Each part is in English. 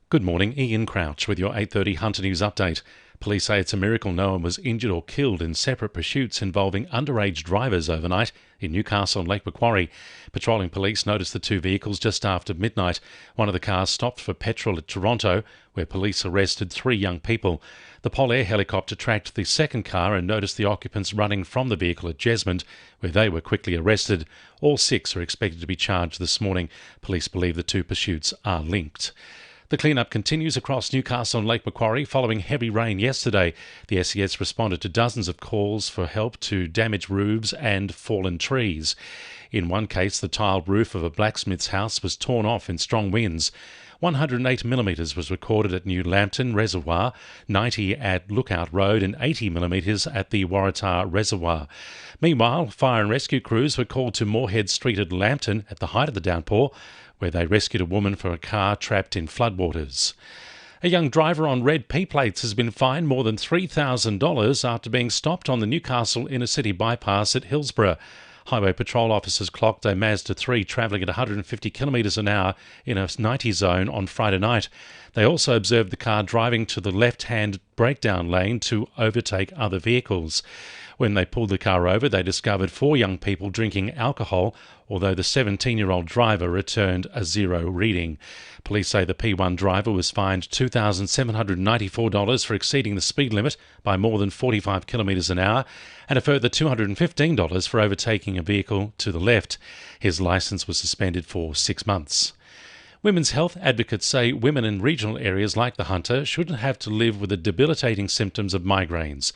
Good morning, Ian Crouch with your 8:30 Hunter News update. Police say it's a miracle no one was injured or killed in separate pursuits involving underage drivers overnight in Newcastle and Lake Macquarie. Patrolling police noticed the two vehicles just after midnight. One of the cars stopped for petrol at Toronto, where police arrested 3 young people. The Pol Air helicopter tracked the second car and noticed the occupants running from the vehicle at Jesmond, where they were quickly arrested. All 6 are expected to be charged this morning. Police believe the 2 pursuits are linked. The clean-up continues across Newcastle and Lake Macquarie following heavy rain yesterday. The SES responded to dozens of calls for help to damaged roofs and fallen trees. In one case, the tiled roof of a blacksmith's house was torn off in strong winds. 108 millimetres was recorded at New Lambton Reservoir, 90 at Lookout Road and 80 millimetres at the Waratah Reservoir. Meanwhile, fire and rescue crews were called to Moorhead Street at Lambton at the height of the downpour, where they rescued a woman from a car trapped in floodwaters. A young driver on red P-plates has been fined more than $3,000 after being stopped on the Newcastle inner-city bypass at Hillsborough. Highway patrol officers clocked a Mazda 3 travelling at 150 kilometres an hour in a 90 zone on Friday night. They also observed the car driving to the left-hand breakdown lane to overtake other vehicles. When they pulled the car over, they discovered 4 young people drinking alcohol, although the 17-year-old driver returned a 0 reading. Police say the P1 driver was fined $2,794 for exceeding the speed limit by more than 45 kilometres an hour and a further $215 for overtaking a vehicle to the left. His licence was suspended for 6 months. Women's health advocates say women in regional areas like the Hunter shouldn't have to live with the debilitating symptoms of migraines.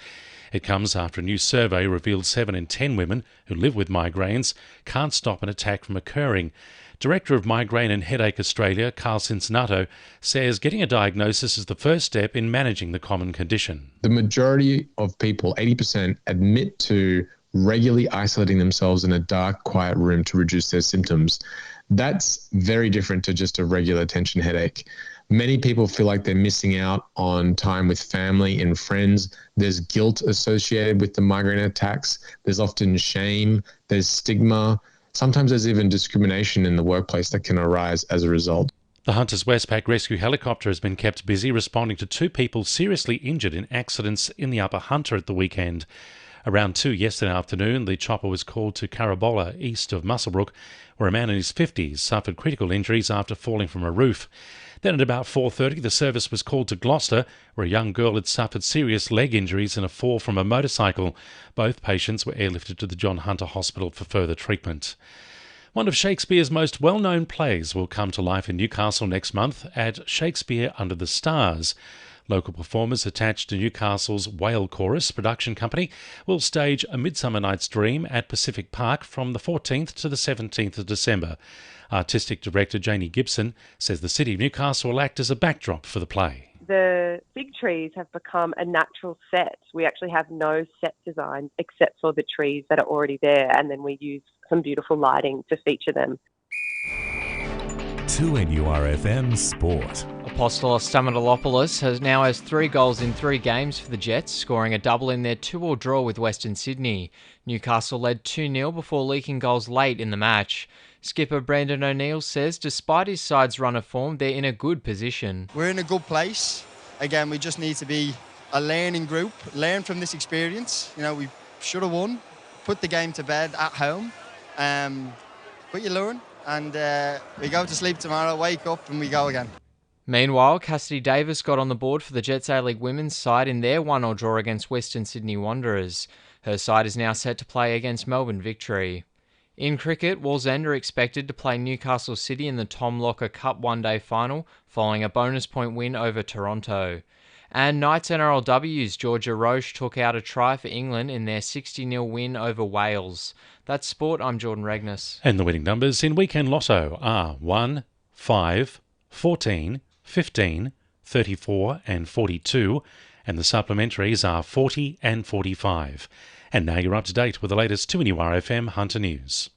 It comes after a new survey revealed 7 in 10 women who live with migraines can't stop an attack from occurring. Director of Migraine and Headache Australia, Carl Cincinnato, says getting a diagnosis is the first step in managing the common condition. The majority of people, 80%, admit to regularly isolating themselves in a dark, quiet room to reduce their symptoms. That's very different to just a regular tension headache. Many people feel like they're missing out on time with family and friends. There's guilt associated with the migraine attacks. There's often shame. There's stigma. Sometimes there's even discrimination in the workplace that can arise as a result. The Hunter's Westpac rescue helicopter has been kept busy responding to 2 people seriously injured in accidents in the Upper Hunter at the weekend. Around 2 yesterday afternoon, the chopper was called to Carabola, east of Muswellbrook, where a man in his 50s suffered critical injuries after falling from a roof. Then at about 4:30, the service was called to Gloucester, where a young girl had suffered serious leg injuries in a fall from a motorcycle. Both patients were airlifted to the John Hunter Hospital for further treatment. One of Shakespeare's most well-known plays will come to life in Newcastle next month at Shakespeare Under the Stars. Local performers attached to Newcastle's Whale Chorus production company will stage A Midsummer Night's Dream at Pacific Park from the 14th to the 17th of December. Artistic Director Janie Gibson says the City of Newcastle will act as a backdrop for the play. The big trees have become a natural set. We actually have no set design except for the trees that are already there, and then we use some beautiful lighting to feature them. 2NURFM Sport. Apostolos Stamatoulopoulos now has 3 goals in 3 games for the Jets, scoring a double in their 2-2 draw with Western Sydney. Newcastle led 2-0 before leaking goals late in the match. Skipper Brandon O'Neill says despite his side's run of form, they're in a good position. We're in a good place. Again, we just need to be a learning group, learn from this experience. You know, we should have won, put the game to bed at home, but you learn, and we go to sleep tomorrow, wake up and we go again. Meanwhile, Cassidy Davis got on the board for the Jets A-League women's side in their 1-1 draw against Western Sydney Wanderers. Her side is now set to play against Melbourne Victory. In cricket, Wallsend are expected to play Newcastle City in the Tom Locker Cup one-day final, following a bonus point win over Toronto. And Knights NRLW's Georgia Roche took out a try for England in their 60-0 win over Wales. That's sport, I'm Jordan Regnis. And the winning numbers in Weekend Lotto are 1, 5, 14, 15, 34 and 42, and the supplementaries are 40 and 45. And now you're up to date with the latest 2NURFM Hunter News.